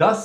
10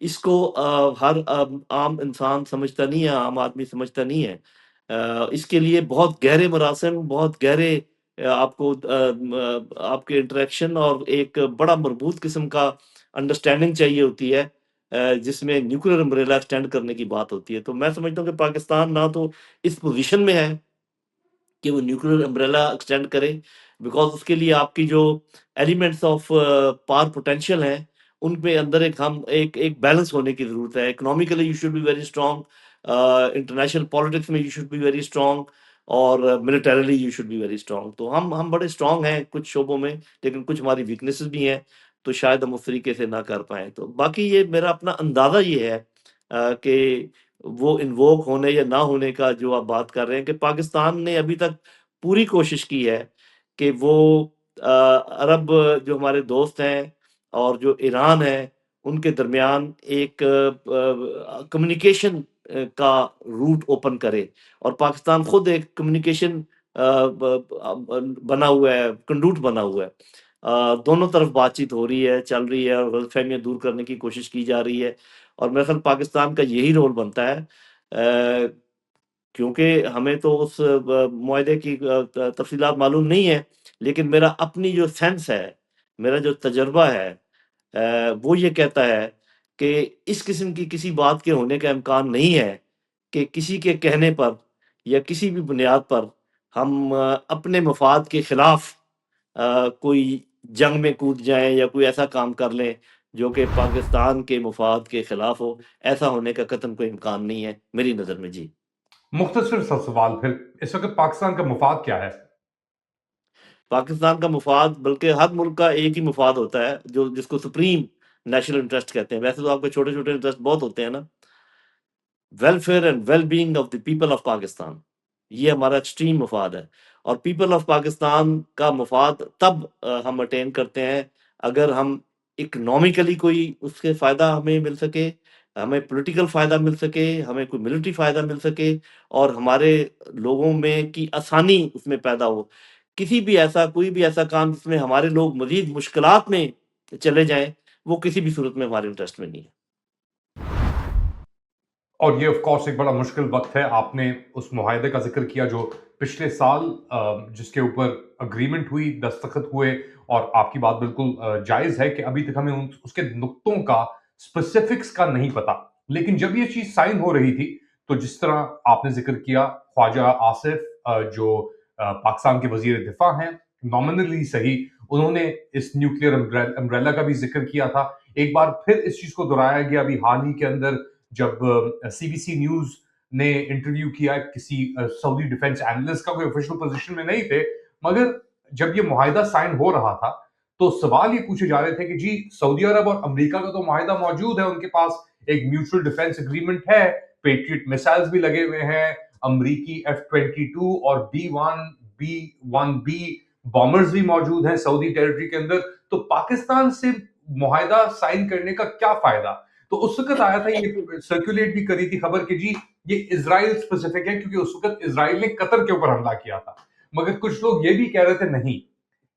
اس کو ہر عام انسان سمجھتا نہیں ہے، عام آدمی سمجھتا نہیں ہے۔ اس کے لیے بہت گہرے مراسم، بہت گہرے آپ کو آپ کے انٹریکشن اور ایک بڑا مربوط قسم کا انڈرسٹینڈنگ چاہیے ہوتی ہے، جس میں نیوکلیر امبریلا ایکسٹینڈ کرنے کی بات ہوتی ہے۔ تو میں سمجھتا ہوں کہ پاکستان نہ تو اس پوزیشن میں ہے کہ وہ نیوکلیر امبریلا ایکسٹینڈ کرے، بیکاز اس کے لیے آپ کی جو ایلیمنٹس آف پاور پوٹینشیل ہیں ان پہ اندر ایک بیلنس ہونے کی ضرورت ہے۔ Economically you should be very strong, international politics میں you should be very strong, اور militarily you should be very strong. تو ہم بڑے اسٹرانگ ہیں کچھ شعبوں میں، لیکن کچھ ہماری ویکنیسز بھی ہیں، تو شاید ہم اس طریقے سے نہ کر پائیں۔ تو باقی یہ میرا اپنا اندازہ یہ ہے کہ وہ انووک ہونے یا نہ ہونے کا جو آپ بات کر رہے ہیں، کہ پاکستان نے ابھی تک پوری کوشش کی ہے کہ وہ عرب جو ہمارے دوست ہیں اور جو ایران ہے ان کے درمیان ایک کمیونیکیشن کا روٹ اوپن کرے، اور پاکستان خود ایک کمیونیکیشن بنا ہوا ہے، کنڈوٹ بنا ہوا ہے۔ دونوں طرف بات چیت ہو رہی ہے، چل رہی ہے، اور غلط فہمیاں دور کرنے کی کوشش کی جا رہی ہے، اور میرے خیال پاکستان کا یہی رول بنتا ہے، کیونکہ ہمیں تو اس معاہدے کی تفصیلات معلوم نہیں ہے، لیکن میرا اپنی جو سینس ہے، میرا جو تجربہ ہے، وہ یہ کہتا ہے کہ اس قسم کی کسی بات کے ہونے کا امکان نہیں ہے کہ کسی کے کہنے پر یا کسی بھی بنیاد پر ہم اپنے مفاد کے خلاف کوئی جنگ میں کود جائیں یا کوئی ایسا کام کر لیں جو کہ پاکستان کے مفاد کے خلاف ہو۔ ایسا ہونے کا قطعاً کوئی امکان نہیں ہے میری نظر میں جی۔ مختصر سا سوال پھر، اس وقت پاکستان کا مفاد کیا ہے؟ پاکستان کا مفاد، بلکہ ہر ملک کا ایک ہی مفاد ہوتا ہے جو جس کو سپریم نیشنل انٹرسٹ کہتے ہیں۔ ویسے تو آپ کے چھوٹے چھوٹے انٹرسٹ بہت ہوتے ہیں نا۔ Welfare and well being of the people of Pakistan, یہ ہمارا ایکسٹریم مفاد ہے، اور پیپل آف پاکستان کا مفاد تب ہم اٹین کرتے ہیں اگر ہم اکنامیکلی کوئی اس کے فائدہ ہمیں مل سکے، ہمیں پولیٹیکل فائدہ مل سکے، ہمیں کوئی ملٹری فائدہ مل سکے، اور ہمارے لوگوں میں کی آسانی اس میں پیدا ہو۔ کوئی بھی ایسا کام جس میں ہمارے لوگ مزید مشکلات میں چلے جائیں، وہ کسی بھی صورت میں ہمارے انٹرسٹ میں نہیں ہے۔ اور یہ آف کورس ایک بڑا مشکل وقت ہے۔ آپ نے اس معاہدے کا ذکر کیا جو پچھلے سال جس کے اوپر اگریمنٹ ہوئی، دستخط ہوئے، اور آپ کی بات بالکل جائز ہے کہ ابھی تک ہمیں اس کے نقطوں کا، اسپیسیفکس کا نہیں پتا، لیکن جب یہ چیز سائن ہو رہی تھی تو جس طرح آپ نے ذکر کیا، خواجہ آصف جو پاکستان کے وزیر دفاع ہیں، نامنلی صحیح، انہوں نے اس نیوکلیئر امبریلا کا بھی ذکر کیا تھا۔ ایک بار پھر اس چیز کو دہرایا گیا ابھی حال ہی کے اندر جب سی بی سی نیوز نے انٹرویو کیا کسی سعودی ڈیفنس اینالسٹ کا، کوئی آفیشیل پوزیشن میں نہیں تھے، مگر جب یہ معاہدہ سائن ہو رہا تھا تو سوال یہ پوچھے جا رہے تھے کہ جی سعودی عرب اور امریکہ کا تو معاہدہ موجود ہے، ان کے پاس ایک میوچل ڈیفنس اگریمنٹ ہے، پیٹریٹ میسائلز بھی لگے ہوئے ہیں، امریکی F-22 اور B-1B بامرز بھی موجود ہیں سعودی ٹیریٹری کے اندر، تو پاکستان سے معاہدہ سائن کرنے کا کیا فائدہ؟ تو اس وقت آیا تھا، یہ سرکولیٹ بھی کری تھی خبر کہ جی یہ اسرائیل اسپیسیفک ہے، کیونکہ اس وقت اسرائیل نے قطر کے اوپر حملہ کیا تھا، مگر کچھ لوگ یہ بھی کہہ رہے تھے نہیں،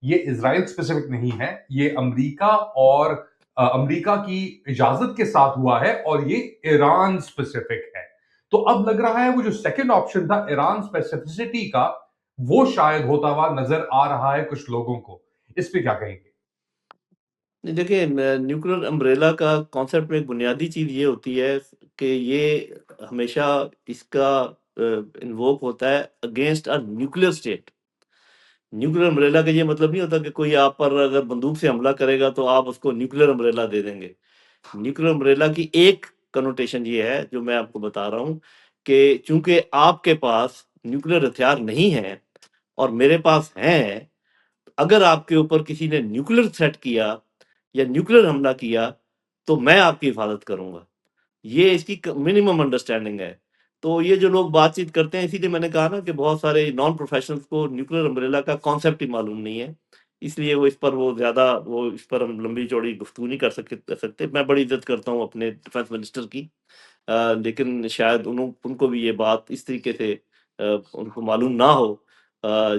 یہ اسرائیل اسپیسیفک نہیں ہے، یہ امریکہ اور امریکہ کی اجازت کے ساتھ ہوا ہے، اور یہ ایران اسپیسیفک ہے۔ تو اب لگ رہا ہے وہ جو سیکنڈ آپشن تھا ایران اسپیسیفسٹی کا، وہ شاید ہوتا ہوا نظر آ رہا ہے کچھ لوگوں کو۔ اس پہ کیا کہیں گے؟ نہیں، دیکھیں، نیوکلیر امبریلا کا کانسیپٹ میں ایک بنیادی چیز یہ ہوتی ہے کہ یہ ہمیشہ اس کا انووک ہوتا ہے against a nuclear state. Nuclear umbrella کا یہ مطلب نہیں ہوتا کہ کوئی آپ پر اگر بندوق سے حملہ کرے گا تو آپ اس کو نیوکلیر امبریلا دے دیں گے۔ نیوکلیر امبریلا کی ایک کنوٹیشن یہ ہے جو میں آپ کو بتا رہا ہوں، کہ چونکہ آپ کے پاس نیوکلیر ہتھیار نہیں ہے اور میرے پاس ہیں، اگر آپ کے اوپر کسی نے نیوکلیر تھریٹ کیا یا نیوکلیر حملہ کیا تو میں آپ کی حفاظت کروں گا۔ یہ اس کی منیمم انڈرسٹینڈنگ ہے۔ تو یہ جو لوگ بات چیت کرتے ہیں، اسی لیے میں نے کہا نا کہ بہت سارے نان پروفیشنلز کو نیوکلیر امبریلا کا کانسیپٹ ہی معلوم نہیں ہے، اس لیے وہ اس پر ہم لمبی چوڑی گفتگو نہیں کر سکتے۔ میں بڑی عزت کرتا ہوں اپنے ڈیفنس منسٹر کی، لیکن شاید ان کو بھی یہ بات اس طریقے سے ان کو معلوم نہ ہو،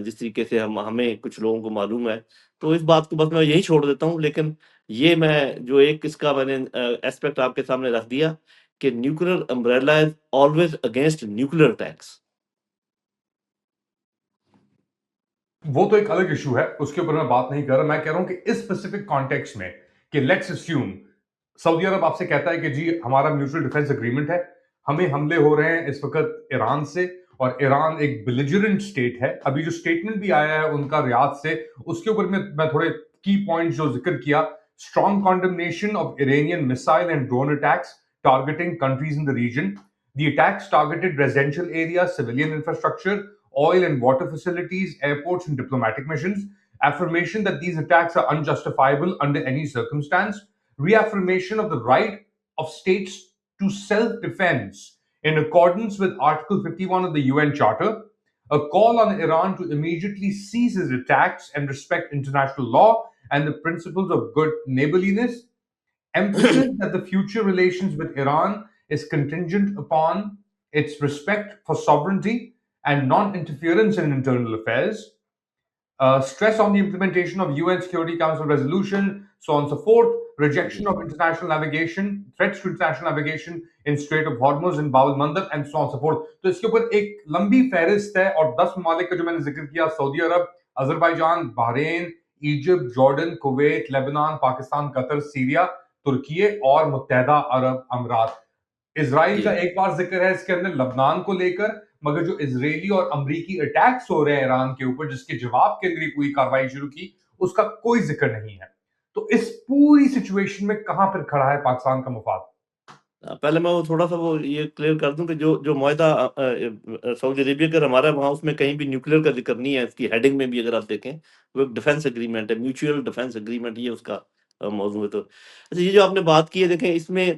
جس طریقے سے ہمیں کچھ لوگوں کو معلوم ہے. تو اس بات کو بس میں یہی چھوڑ دیتا ہوں. لیکن یہ میں جو ایک اس کا میں نے ایسپیکٹ آپ کے سامنے رکھ دیا کہ nuclear umbrella is always against nuclear attacks. وہ تو ایک الگ ایشو ہے، اس کے اوپر میں بات نہیں کر رہا. میں کہہ رہا ہوں کہ اس اسپیسیفک کانٹیکس میں کہ لیٹس اسیوم سعودی عرب آپ سے کہتا ہے کہ جی ہمارا میوچل ڈیفنس اگریمنٹ ہے، ہمیں حملے ہو رہے ہیں اس وقت ایران سے، اور ایران ایک بلیجرنٹ اسٹیٹ ہے. ابھی جو اسٹیٹمنٹ بھی آیا ہے ان کا ریاض سے، اس کے اوپر میں تھوڑے کی پوائنٹ جو ذکر کیا. Strong condemnation of Iranian missile and drone attacks targeting countries in the region. The attacks targeted residential areas, civilian infrastructure, oil and water facilities, airports and diplomatic missions. Affirmation that these attacks are unjustifiable under any circumstance. Reaffirmation of the right of states to self-defense in accordance with Article 51 of the UN Charter. A call on Iran to immediately cease its attacks and respect international law and the principles of good neighborliness. Emphasis that the future relations with Iran is contingent upon its respect for sovereignty and non-interference in internal affairs. Stress on the implementation of UN Security Council resolution, so on and so forth. Rejection of international navigation, threats to international navigation in Strait of Hormuz and Bab el-Mandab, and so on and so forth. تو اس کے اوپر ایک لمبی فہرست ہے، اور 10 ممالک کا جو میں نے ذکر کیا: Saudi Arab, Azerbaijan, Bahrain, Egypt, Jordan, Kuwait, Lebanon, Pakistan, Qatar, Syria, Turkiye اور متحدہ عرب امارات. اسرائیل کا جی ایک بار ذکر ہے اس کے اندر لبنان کو لے کر، مگر جو اسرائیلی اور امریکی اٹیکس ہو رہے ہیں ایران کے اوپر، جس کے جواب کے اندر پوری کاروائی شروع کی، اس کا کوئی ذکر نہیں ہے. تو اس پوری سچویشن میں کہاں پر کھڑا ہے پاکستان کا مفاد؟ پہلے میں وہ تھوڑا سا وہ یہ کلیئر کر دوں کہ جو معاہدہ سعودی عربیہ کا ہمارا ہے، وہاں اس میں کہیں بھی نیوکلیر کا ذکر نہیں ہے. اس کی ہیڈنگ میں بھی اگر آپ دیکھیں، وہ ایک ڈیفینس اگریمنٹ ہے، میوچل ڈیفینس اگریمنٹ، یہ اس کا موضوع ہے. تو اچھا، یہ جو آپ نے بات کی ہے، دیکھیں اس میں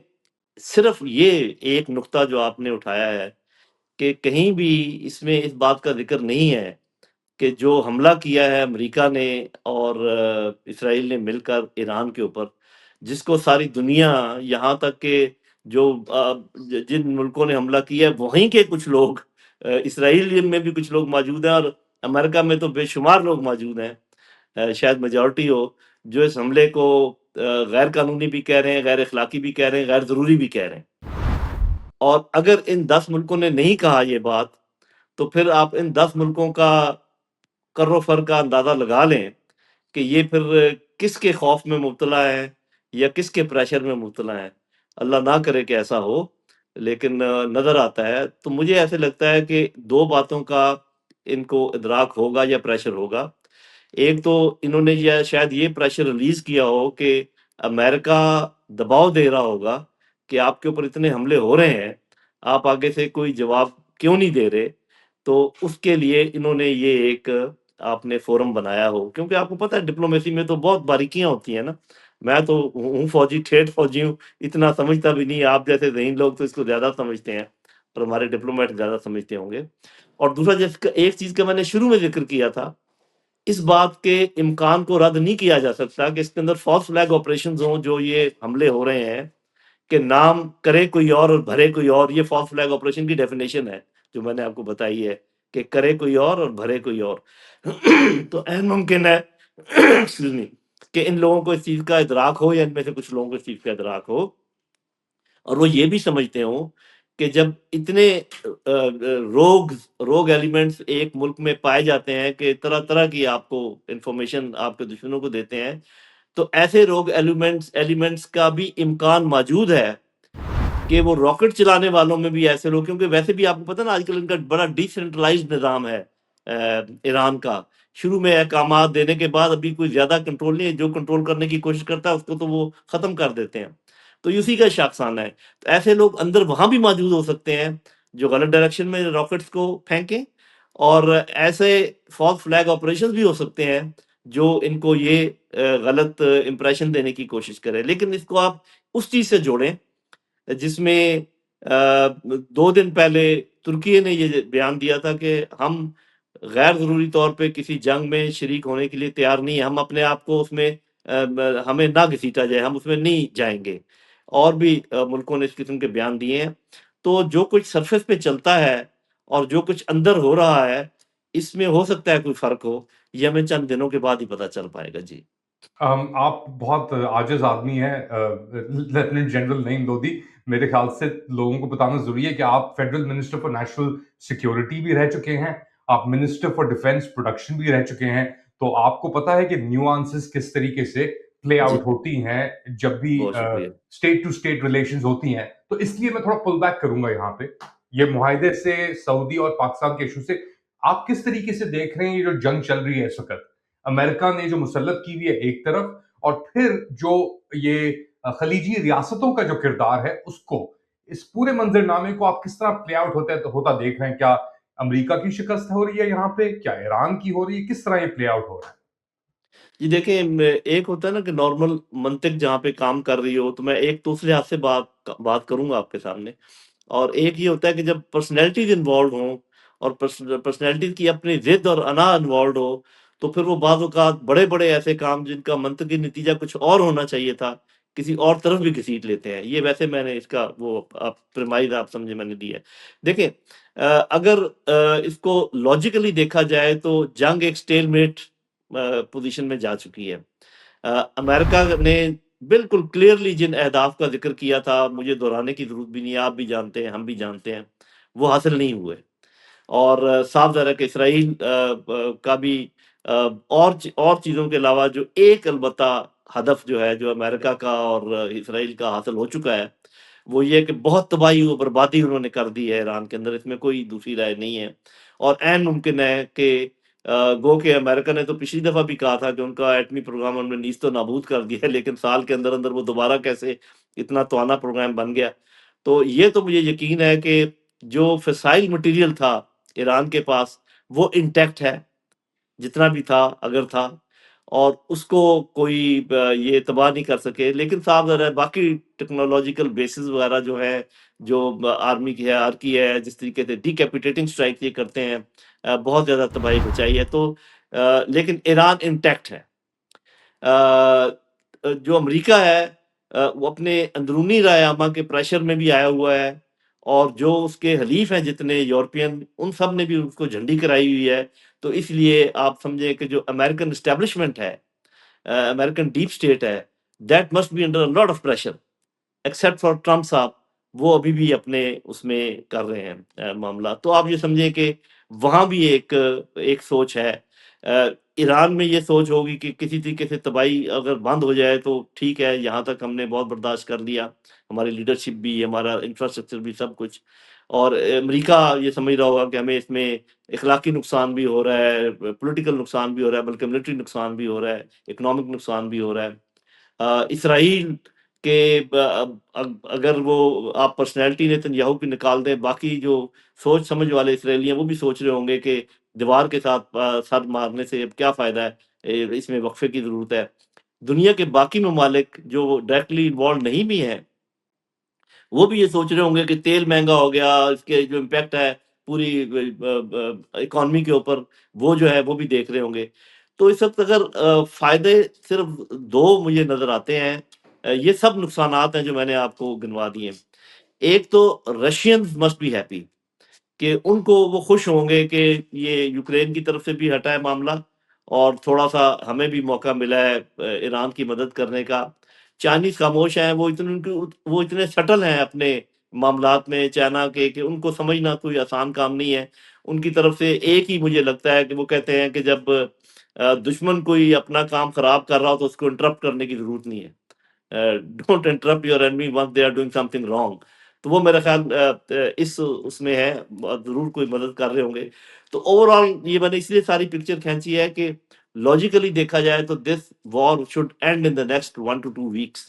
صرف یہ ایک نقطہ جو آپ نے اٹھایا ہے کہ کہیں بھی اس میں اس بات کا ذکر نہیں ہے کہ جو حملہ کیا ہے امریکہ نے اور اسرائیل نے مل کر ایران کے اوپر، جس کو ساری دنیا، یہاں تک کہ جو جن ملکوں نے حملہ کیا ہے وہیں کے کچھ لوگ، اسرائیل میں بھی کچھ لوگ موجود ہیں، اور امریکہ میں تو بے شمار لوگ موجود ہیں، شاید میجورٹی ہو، جو اس حملے کو غیر قانونی بھی کہہ رہے ہیں، غیر اخلاقی بھی کہہ رہے ہیں، غیر ضروری بھی کہہ رہے ہیں. اور اگر ان 10 ملکوں نے نہیں کہا یہ بات، تو پھر آپ ان 10 ملکوں کا کر و فر کا اندازہ لگا لیں کہ یہ پھر کس کے خوف میں مبتلا ہے یا کس کے پریشر میں مبتلا ہے. اللہ نہ کرے کہ ایسا ہو، لیکن نظر آتا ہے. تو مجھے ایسے لگتا ہے کہ دو باتوں کا ان کو ادراک ہوگا یا پریشر ہوگا. ایک تو انہوں نے شاید یہ پریشر ریلیز کیا ہو کہ امریکہ دباؤ دے رہا ہوگا کہ آپ کے اوپر اتنے حملے ہو رہے ہیں، آپ آگے سے کوئی جواب کیوں نہیں دے رہے. تو اس کے لیے انہوں نے یہ ایک آپ نے فورم بنایا ہو، کیونکہ آپ کو پتہ ہے ڈپلومیسی میں تو بہت باریکیاں ہوتی ہیں نا. میں تو ہوں فوجی، ٹھیٹھ فوجی ہوں، اتنا سمجھتا بھی نہیں. آپ جیسے ذہین لوگ تو اس کو زیادہ سمجھتے ہیں، اور ہمارے ڈپلومیٹ زیادہ سمجھتے ہوں گے. اور دوسرا، جس کا ایک چیز کا میں نے شروع میں ذکر کیا تھا، اس بات کے امکان کو رد نہیں کیا جا سکتا کہ اس کے اندر فالس فلیگ آپریشنز ہوں. جو یہ حملے ہو رہے ہیں کہ نام کرے کوئی اور بھرے کوئی اور، یہ فالس فلیگ آپریشن کی ڈیفینیشن ہے جو میں نے آپ کو بتائی ہے کہ کرے کوئی اور بھرے کوئی اور. تو عین ممکن ہے excuse me، کہ ان لوگوں کو اس چیز کا ادراک ہو، یا ان میں سے کچھ لوگوں کو اس چیز کا ادراک ہو، اور وہ یہ بھی سمجھتے ہوں کہ جب اتنے روگ ایلیمنٹس ایک ملک میں پائے جاتے ہیں کہ طرح طرح کی آپ کو انفارمیشن آپ کے دشمنوں کو دیتے ہیں، تو ایسے روگ ایلیمنٹس کا بھی امکان موجود ہے کہ وہ راکٹ چلانے والوں میں بھی ایسے لوگ، کیونکہ ویسے بھی آپ کو پتہ نا آج کل ان کا بڑا ڈی سینٹرلائزڈ نظام ہے ایران کا. شروع میں احکامات دینے کے بعد ابھی کوئی زیادہ کنٹرول نہیں ہے، جو کنٹرول کرنے کی کوشش کرتا ہے اس کو تو وہ ختم کر دیتے ہیں. تو اسی کا شاخسانہ ہے. تو ایسے لوگ اندر وہاں بھی موجود ہو سکتے ہیں جو غلط ڈائریکشن میں راکٹس کو پھینکیں، اور ایسے فالس فلیگ آپریشن بھی ہو سکتے ہیں جو ان کو یہ غلط امپریشن دینے کی کوشش کرے. لیکن اس کو آپ اس چیز سے جوڑیں جس میں 2 دن پہلے ترکی نے یہ بیان دیا تھا کہ ہم غیر ضروری طور پہ کسی جنگ میں شریک ہونے کے لیے تیار نہیں ہیں، ہم اپنے آپ کو اس میں ہمیں نہ گھسیٹا جائے، ہم اس میں نہیں جائیں گے. اور بھی ملکوں نے اس قسم کے بیان دیے ہیں. تو جو کچھ سرفیس پہ چلتا ہے اور جو کچھ اندر ہو رہا ہے، اس میں ہو سکتا ہے کوئی فرق ہو، یہ ہمیں چند دنوں کے بعد ہی پتہ چل پائے گا جی۔ آپ بہت عاجز آدمی ہیں لیفٹیننٹ جنرل نعیم لودھی. میرے خیال سے لوگوں کو بتانا ضروری ہے کہ آپ federal minister for national security بھی رہ چکے ہیں، آپ منسٹر فار ڈیفینس پروڈکشن بھی رہ چکے ہیں، تو آپ کو پتا ہے کہ نیوانسز کس طریقے سے پلے جی، آؤٹ ہوتی ہیں جب بھی بہت شکریہ۔ اسٹیٹ ٹو اسٹیٹ ریلیشنز ہوتی ہیں. تو اس لیے میں تھوڑا پل بیک کروں گا یہاں پہ، یہ معاہدے سے، سعودی اور پاکستان کے ایشو سے آپ کس طریقے سے دیکھ رہے ہیں یہ جو جنگ چل رہی ہے اس وقت؟ امریکہ نے جو مسلط کی ہوئی ہے ایک طرف، اور پھر جو یہ خلیجی ریاستوں کا جو کردار ہے اس کو، اس پورے منظرنامے کو آپ کس طرح پلے آؤٹ ہوتا دیکھ رہے ہیں؟ کیا امریکہ کی شکست ہو رہی ہے یہاں پہ؟ کیا ایران کی ہو رہی ہے؟ کس طرح یہ پلے آؤٹ ہو رہا ہے؟ جی دیکھیں، ایک ہوتا ہے نا کہ نارمل منطق جہاں پہ کام کر رہی ہو، تو میں ایک دوسرے ہاتھ سے بات کروں گا آپ کے سامنے، اور ایک یہ ہوتا ہے کہ جب پرسنالٹیز انوالوڈ ہوں اور پرسنالٹیز کی اپنی ضد اور انا انوالوڈ ہو، تو پھر وہ بعض اوقات بڑے بڑے ایسے کام جن کا منطقی نتیجہ کچھ اور ہونا چاہیے تھا، کسی اور طرف بھی گھسیٹ لیتے ہیں۔ یہ ویسے میں نے اس کا وہ پرمائز آپ سمجھے میں نے دی ہے۔ دیکھیں، اگر اس کو لاجیکلی دیکھا جائے تو جنگ ایک سٹیل میٹ پوزیشن میں جا چکی ہے۔ امریکہ نے بالکل کلیئرلی جن اہداف کا ذکر کیا تھا، مجھے دہرانے کی ضرورت بھی نہیں ہے، آپ بھی جانتے ہیں، ہم بھی جانتے ہیں، وہ حاصل نہیں ہوئے۔ اور صاف ظاہر ہے کہ اسرائیل کا بھی اور چیزوں کے علاوہ جو ایک البتہ ہدف جو ہے، جو امریکہ کا اور اسرائیل کا حاصل ہو چکا ہے، وہ یہ کہ بہت تباہی و بربادی انہوں نے کر دی ہے ایران کے اندر، اس میں کوئی دوسری رائے نہیں ہے۔ اور عین ممکن ہے کہ گو کہ امریکہ نے تو پچھلی دفعہ بھی کہا تھا کہ ان کا ایٹمی پروگرام انہوں نے نیست و نابود کر دیا ہے، لیکن سال کے اندر اندر وہ دوبارہ کیسے اتنا توانا پروگرام بن گیا۔ تو یہ تو مجھے یقین ہے کہ جو فسائل مٹیریل تھا ایران کے پاس، وہ انٹیکٹ ہے، جتنا بھی تھا اگر تھا، اور اس کو کوئی یہ تباہ نہیں کر سکے۔ لیکن صاحب ذرا باقی ٹیکنالوجیکل بیسز وغیرہ جو ہے، جو آرمی کی ہے، آرکی ہے، جس طریقے سے ڈی کیپیٹیٹنگ اسٹرائک یہ کرتے ہیں، بہت زیادہ تباہی مچائی ہے۔ تو لیکن ایران انٹیکٹ ہے۔ جو امریکہ ہے، وہ اپنے اندرونی رائے عامہ کے پریشر میں بھی آیا ہوا ہے، اور جو اس کے حلیف ہیں جتنے یورپین، ان سب نے بھی اس کو جھنڈی کرائی ہوئی ہے۔ تو اس لیے آپ سمجھیں کہ جو امریکن اسٹیبلشمنٹ ہے، امریکن ڈیپ اسٹیٹ ہے، that must be under lot of pressure, except for Trump صاحب، وہ ابھی بھی اپنے اس میں کر رہے ہیں معاملہ۔ تو آپ یہ سمجھیں کہ وہاں بھی ایک سوچ ہے۔ ایران میں یہ سوچ ہوگی کہ کسی طریقے سے تباہی اگر بند ہو جائے تو ٹھیک ہے، یہاں تک ہم نے بہت برداشت کر لیا، ہماری لیڈرشپ بھی، ہمارا انفراسٹرکچر بھی، سب کچھ۔ اور امریکہ یہ سمجھ رہا ہوگا کہ ہمیں اس میں اخلاقی نقصان بھی ہو رہا ہے، پولیٹیکل نقصان بھی ہو رہا ہے، بلکہ ملٹری نقصان بھی ہو رہا ہے، اکنامک نقصان بھی ہو رہا ہے۔ اسرائیل کہ اگر وہ آپ پرسنالٹی نیتنیاہو کی نکال دیں، باقی جو سوچ سمجھ والے اسرائیلی ہیں وہ بھی سوچ رہے ہوں گے کہ دیوار کے ساتھ سر مارنے سے اب کیا فائدہ ہے، اس میں وقفے کی ضرورت ہے۔ دنیا کے باقی ممالک جو ڈائریکٹلی انوالو نہیں بھی ہیں، وہ بھی یہ سوچ رہے ہوں گے کہ تیل مہنگا ہو گیا، اس کے جو امپیکٹ ہے پوری اکانومی کے اوپر، وہ جو ہے وہ بھی دیکھ رہے ہوں گے۔ تو اس وقت اگر فائدے صرف دو مجھے نظر آتے ہیں، یہ سب نقصانات ہیں جو میں نے آپ کو گنوا دیے۔ ایک تو رشینز مسٹ بی ہیپی، کہ ان کو وہ خوش ہوں گے کہ یہ یوکرین کی طرف سے بھی ہٹا ہے معاملہ، اور تھوڑا سا ہمیں بھی موقع ملا ہے ایران کی مدد کرنے کا۔ چائنیز خاموش ہیں، وہ اتنے سٹل ہیں اپنے معاملات میں چائنا کے، کہ ان کو سمجھنا کوئی آسان کام نہیں ہے۔ ان کی طرف سے ایک ہی مجھے لگتا ہے کہ وہ کہتے ہیں کہ جب دشمن کوئی اپنا کام خراب کر رہا ہو تو اس کو انٹرپٹ کرنے کی ضرورت نہیں ہے۔ Don't interrupt your enemy once they are doing something wrong. تو وہ میرا خیال اس میں ہے، ضرور کوئی مدد کر رہے ہوں گے۔ تو اوور آل یہ میں نے اس لیے ساری پکچر کھینچی ہے کہ لاجیکلی دیکھا جائے تو this war should end in the next 1 to 2 weeks،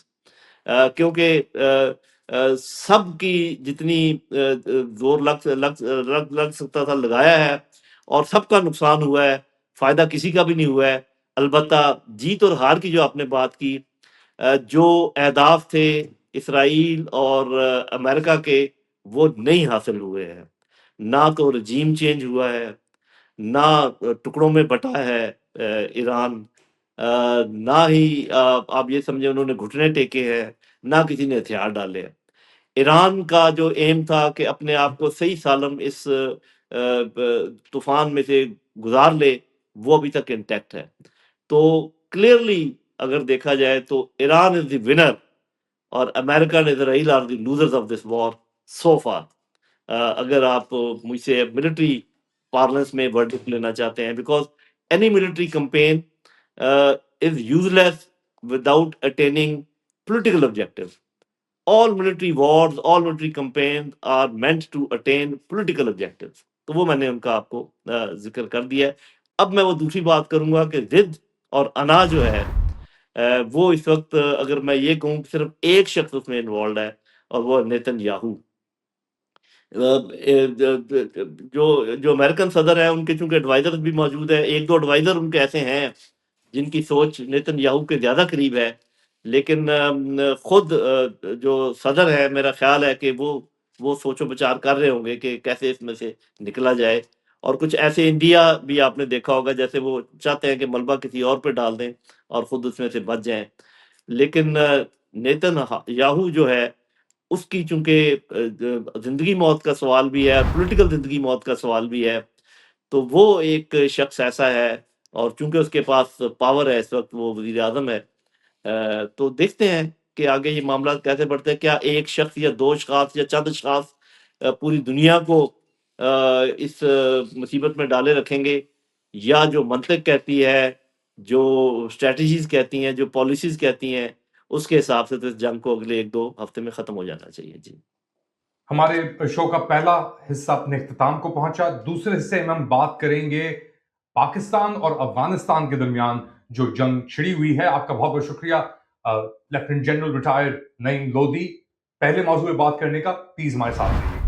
کیونکہ سب کی جتنی زور لگ سکتا تھا لگایا ہے، اور سب کا نقصان ہوا ہے، فائدہ کسی کا بھی نہیں ہوا ہے۔ البتہ جیت اور ہار کی جو آپ نے بات کی، جو اہداف تھے اسرائیل اور امریکہ کے، وہ نہیں حاصل ہوئے ہیں۔ نہ تو رجیم چینج ہوا ہے، نہ ٹکڑوں میں بٹا ہے ایران، نہ ہی آپ یہ سمجھیں انہوں نے گھٹنے ٹیکے ہیں، نہ کسی نے ہتھیار ڈالے ہیں۔ ایران کا جو ایم تھا کہ اپنے آپ کو صحیح سالم اس طوفان میں سے گزار لے وہ ابھی تک انٹیکٹ ہے. تو کلیئرلی اگر دیکھا جائے تو ایران از دی ونر اور امریکہ اینڈ اسرائیل are the losers of this war so far. اگر آپ مجھ سے ملٹری پارلنس میں ورڈکٹ لینا چاہتے ہیں, because any military campaign is use less without attaining political objective. all military wars, all military campaigns are meant to attain political objectives. تو وہ میں نے ان کا آپ کو ذکر کر دیا ہے. اب میں وہ دوسری بات کروں گا کہ ضد اور انا جو ہے وہ اس وقت اگر میں یہ کہوں کہ صرف ایک شخص اس میں انوالوڈ ہے اور وہ نیتن یاہو. جو امریکن صدر ہیں ان کے چونکہ ایڈوائزر بھی موجود ہے, ایک دو ایڈوائزر ان کے ایسے ہیں جن کی سوچ نیتن یاہو کے زیادہ قریب ہے, لیکن خود جو صدر ہے میرا خیال ہے کہ وہ سوچ و بچار کر رہے ہوں گے کہ کیسے اس میں سے نکلا جائے. اور کچھ ایسے انڈیا بھی آپ نے دیکھا ہوگا جیسے وہ چاہتے ہیں کہ ملبہ کسی اور پہ ڈال دیں اور خود اس میں سے بچ جائیں. لیکن نیتن یاہو جو ہے اس کی چونکہ زندگی موت کا سوال بھی ہے, پولیٹیکل زندگی موت کا سوال بھی ہے, تو وہ ایک شخص ایسا ہے اور چونکہ اس کے پاس پاور ہے اس وقت, وہ وزیر اعظم ہے. تو دیکھتے ہیں کہ آگے یہ معاملات کیسے بڑھتے ہیں. کیا ایک شخص یا دو اشخاص یا چند اشخاص پوری دنیا کو اس مصیبت میں ڈالے رکھیں گے, یا جو منطق کہتی ہے, جو اسٹریٹجیز کہتی ہیں, جو پالیسیز کہتی ہیں, اس کے حساب سے تو اس جنگ کو اگلے ایک دو ہفتے میں ختم ہو جانا چاہیے. جی ہمارے شو کا پہلا حصہ اپنے اختتام کو پہنچا. دوسرے حصے میں ہم بات کریں گے پاکستان اور افغانستان کے درمیان جو جنگ چھڑی ہوئی ہے. آپ کا بہت بہت شکریہ لیفٹیننٹ جنرل ریٹائر نعیم لودھی پہلے موضوع پہ بات کرنے کا. پلیز ہمارے ساتھ رہیے.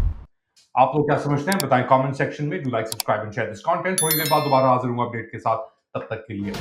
آپ لوگ کیا سمجھتے ہیں بتائیں کامنٹ سیکشن میں. Do like subscribe and share this content. تھوڑی دیر بعد دوبارہ حاضر ہوں اپڈیٹ کے ساتھ. تب تک کے لیے